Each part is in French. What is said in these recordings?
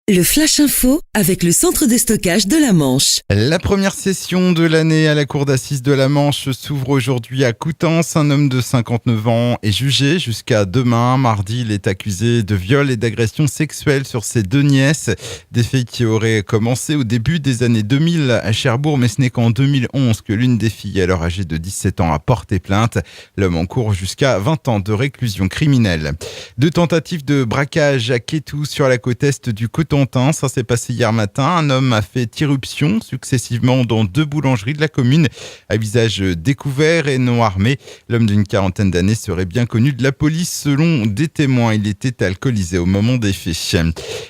Le Flash Info avec le centre de stockage de la Manche. La première session de l'année à la cour d'assises de la Manche s'ouvre aujourd'hui à Coutances. Un homme de 59 ans est jugé jusqu'à demain. Mardi, il est accusé de viol et d'agression sexuelle sur ses deux nièces. Des faits qui auraient commencé au début des années 2000 à Cherbourg, mais ce n'est qu'en 2011 que l'une des filles, alors âgée de 17 ans, a porté plainte. L'homme encourt jusqu'à 20 ans de réclusion criminelle. Deux tentatives de braquage à Quétou sur la côte est du Cotentin. Ça s'est passé hier matin. Un homme a fait irruption successivement dans deux boulangeries de la commune. À visage découvert et non armé, l'homme d'une quarantaine d'années serait bien connu de la police. Selon des témoins, il était alcoolisé au moment des faits.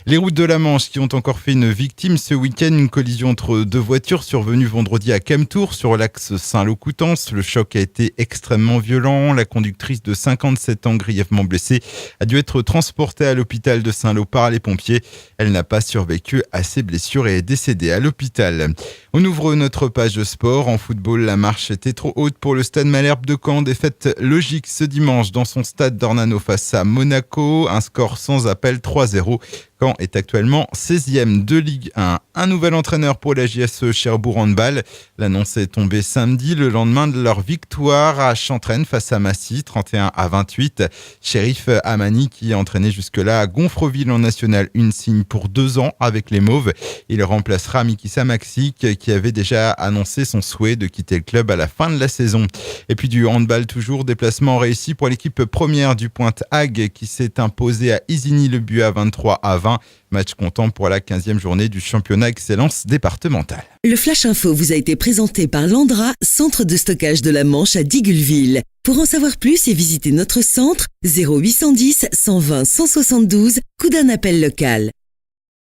Les routes de la Manche qui ont encore fait une victime ce week-end. Une collision entre deux voitures survenue vendredi à Kemtour sur l'axe Saint-Lô-Coutances. Le choc a été extrêmement violent. La conductrice de 57 ans grièvement blessée a dû être transportée à l'hôpital de Saint-Lô par les pompiers. Elle n'a pas survécu à ses blessures et est décédée à l'hôpital. On ouvre notre page sport. En football, la marche était trop haute pour le Stade Malherbe de Caen. Défaite logique ce dimanche dans son stade d'Ornano face à Monaco. Un score sans appel 3-0. Caen est actuellement 16e de Ligue 1. Un nouvel entraîneur pour la JSE Cherbourg Handball. L'annonce est tombée samedi, le lendemain de leur victoire à Chantraine face à Massy, 31-28. Shérif Amani, qui a entraîné jusque-là à Gonfreville en National 1, signe pour 2 ans avec les Mauves. Il remplacera Mikissa Maxic, qui avait déjà annoncé son souhait de quitter le club à la fin de la saison. Et puis du handball toujours, déplacement réussi pour l'équipe première du Pointe-Hague qui s'est imposée à Isigny le but à 23-20. Match comptant pour la 15e journée du championnat excellence départementale. Le Flash Info vous a été présenté par Landra, centre de stockage de la Manche à Digoulville. Pour en savoir plus et visiter notre centre, 0810 120 172, coup d'un appel local.